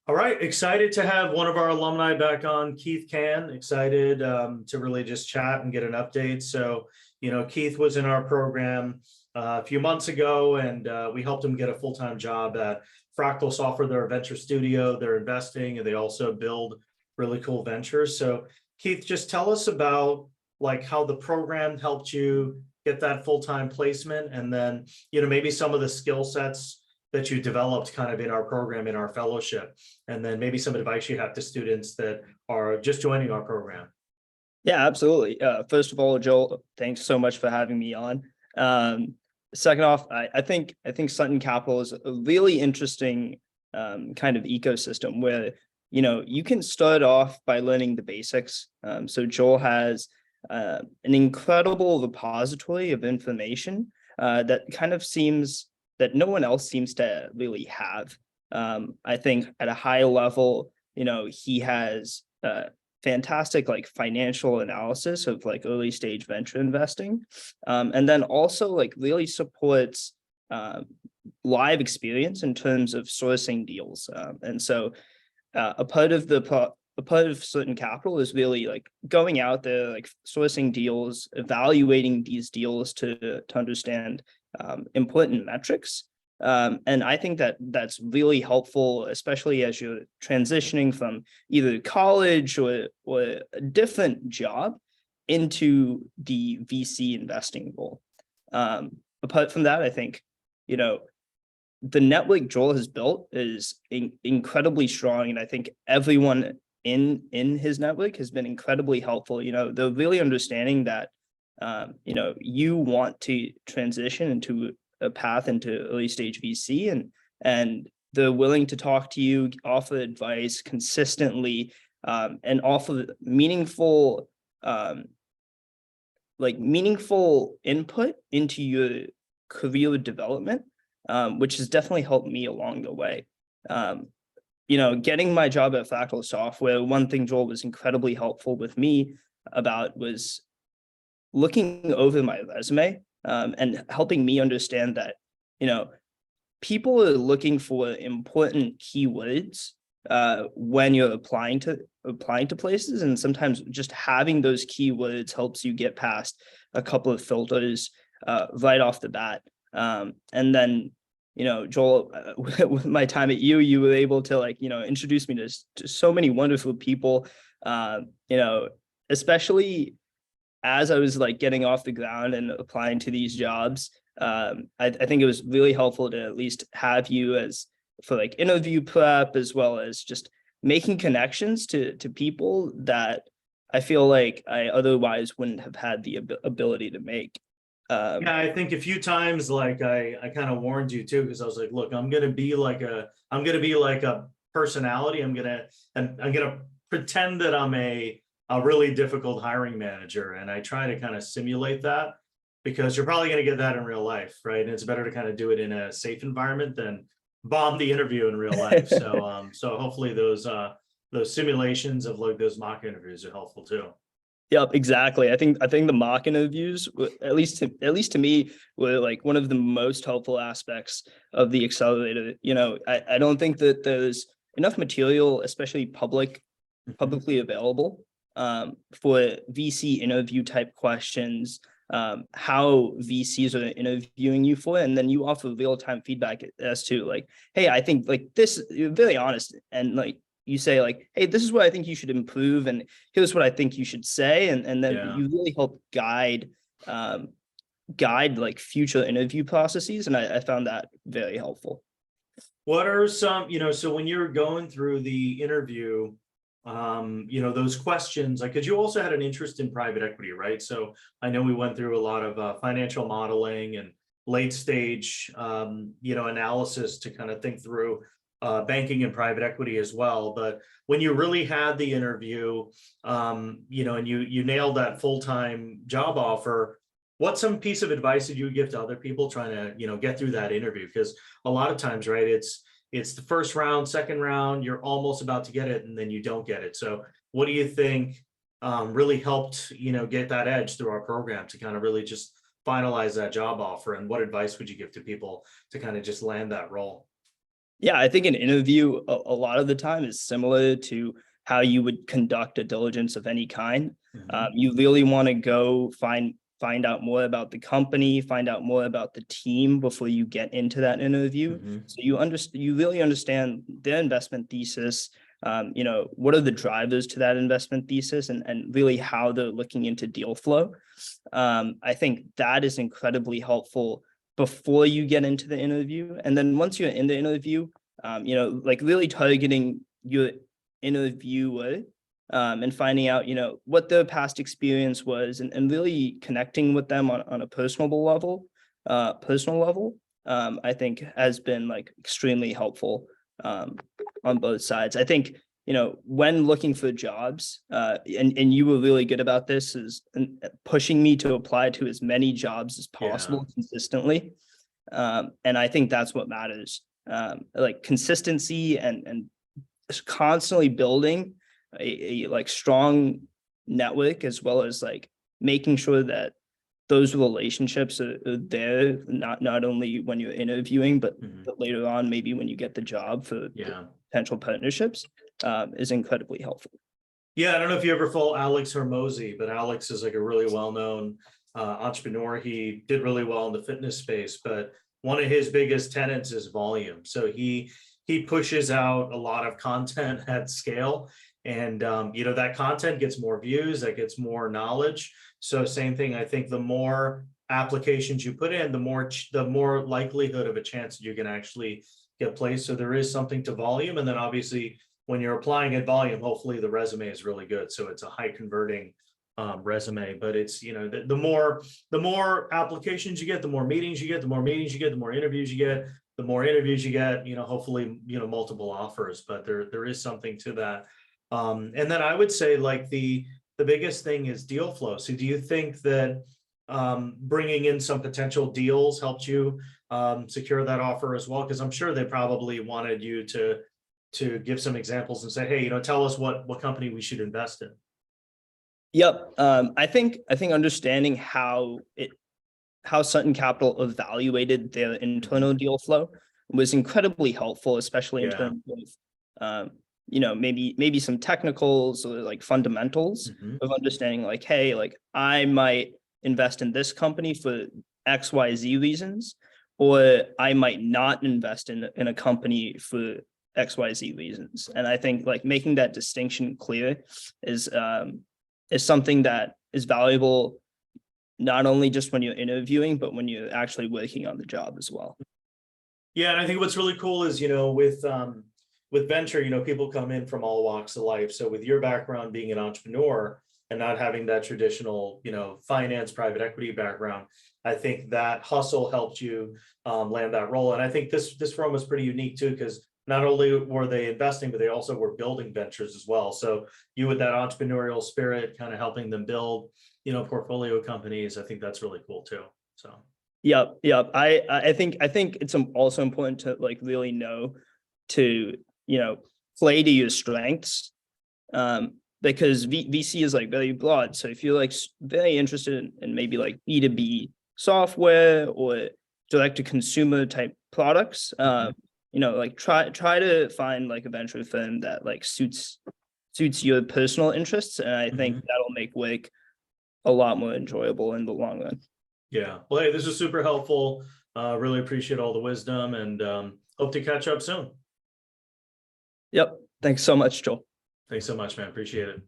All right, excited to have one of our alumni back on, Keith Can. Excited to really just chat and get an update. So, Keith was in our program a few months ago, and we helped him get a full-time job at Fractal Software. They're a venture studio. They're investing, and they also build really cool ventures. So, Keith, just tell us about like how the program helped you get that full-time placement, and then maybe some of the skill sets that you developed kind of in our program, in our fellowship, and then maybe some advice you have to students that are just joining our program. Yeah, absolutely. First of all, Joel, thanks so much for having me on. Second off, I think Sutton Capital is a really interesting kind of ecosystem where you can start off by learning the basics. So Joel has an incredible repository of information that kind of seems that no one else seems to really have. I think at a high level, he has fantastic like financial analysis of like early stage venture investing, and then also like really supports live experience in terms of sourcing deals. And so a part of Sutton Capital is really like going out there, like sourcing deals, evaluating these deals to understand important metrics. And I think that that's really helpful, especially as you're transitioning from either college or a different job into the VC investing role. Apart from that, I think, the network Joel has built is incredibly strong. And I think everyone in his network has been incredibly helpful. They're really understanding that, you want to transition into a path into early stage VC, and they're willing to talk to you, offer advice consistently, and offer meaningful input into your career development, which has definitely helped me along the way. Getting my job at Fractal Software, one thing Joel was incredibly helpful with me about was looking over my resume, and helping me understand that, people are looking for important keywords when you're applying to places. And sometimes just having those keywords helps you get past a couple of filters right off the bat. And then, Joel, with my time at you were able to introduce me to so many wonderful people, especially as I was like getting off the ground and applying to these jobs. I think it was really helpful to at least have you for like interview prep, as well as just making connections to people that I feel like I otherwise wouldn't have had the ability to make. Yeah, I think a few times, like I kind of warned you too, because I was like, look, I'm gonna be like a personality. I'm gonna pretend that I'm a really difficult hiring manager, and I try to kind of simulate that, because you're probably going to get that in real life, right? And it's better to kind of do it in a safe environment than bomb the interview in real life. So hopefully those simulations of like those mock interviews are helpful too. Yep, exactly. I think the mock interviews, at least to me, were like one of the most helpful aspects of the accelerator. I don't think that there's enough material, especially publicly available, for VC interview type questions, how VCs are interviewing you for it, and then you offer real-time feedback as to like, hey, I think like this, you're very honest, and like you say like, hey, this is what I think you should improve, and here's what I think you should say, and then you really help guide like future interview processes, and I found that very helpful. What are some, so when you're going through the interview, those questions, like, because you also had an interest in private equity, right? So I know we went through a lot of financial modeling and late stage, analysis to kind of think through banking and private equity as well. But when you really had the interview, and you nailed that full-time job offer, what's some piece of advice that you would give to other people trying to, get through that interview? Because a lot of times, right, it's the first round, second round, you're almost about to get it, and then you don't get it. So what do you think really helped, get that edge through our program to kind of really just finalize that job offer? And what advice would you give to people to kind of just land that role? Yeah, I think an interview a lot of the time is similar to how you would conduct a diligence of any kind. Mhm. You really want to go find out more about the company, find out more about the team before you get into that interview. Mhm. So you really understand their investment thesis. What are the drivers to that investment thesis, and really how they're looking into deal flow. I think that is incredibly helpful before you get into the interview. And then once you're in the interview, like really targeting your interviewer, and finding out, what their past experience was, and really connecting with them on a personal level, I think has been like extremely helpful, on both sides. I think, when looking for jobs, and you were really good about this, is pushing me to apply to as many jobs as Yeah. possible consistently. And I think that's what matters. Like consistency and just constantly building a like strong network, as well as like making sure that those relationships are there, not only when you're interviewing, but Mhm. later on, maybe when you get the job for Yeah. potential partnerships, is incredibly helpful. Yeah, I don't know if you ever follow Alex Hormozy, but Alex is like a really well-known entrepreneur. He did really well in the fitness space, but one of his biggest tenets is volume. So he pushes out a lot of content at scale, and that content gets more views, that gets more knowledge. So same thing. I think the more applications you put in, the more likelihood of a chance that you can actually get placed. So there is something to volume, and then obviously when you're applying at volume, hopefully the resume is really good. So it's a high converting resume, but it's, the more applications you get, the more meetings you get, the more meetings you get, the more interviews you get, the more interviews you get, hopefully, multiple offers, but there is something to that. And then I would say like the biggest thing is deal flow. So do you think that bringing in some potential deals helped you secure that offer as well? Because I'm sure they probably wanted you to give some examples and say, hey, tell us what company we should invest in. Yep. I think understanding how Sutton Capital evaluated their internal deal flow was incredibly helpful, especially in Yeah. terms of, maybe some technicals or like fundamentals Mhm. of understanding, like, hey, like I might invest in this company for XYZ reasons, or I might not invest in a company for XYZ reasons. And I think like making that distinction clear is something that is valuable, not only just when you're interviewing, but when you're actually working on the job as well. Yeah, and I think what's really cool is, with venture, people come in from all walks of life. So with your background being an entrepreneur and not having that traditional, finance, private equity background, I think that hustle helped you land that role. And I think this firm was pretty unique too, because not only were they investing, but they also were building ventures as well. So you with that entrepreneurial spirit, kind of helping them build, portfolio companies, I think that's really cool too. So. Yep. I think it's also important to like really know to, play to your strengths, because VC is like very broad. So if you're like very interested in maybe like B2B software or direct to consumer type products, Mhm. like try to find like a venture firm that like suits your personal interests, and I think Mhm. that'll make work a lot more enjoyable in the long run. Yeah. Well, hey, this is super helpful. Really appreciate all the wisdom, and hope to catch up soon. Yep. Thanks so much, Joel. Thanks so much, man. Appreciate it.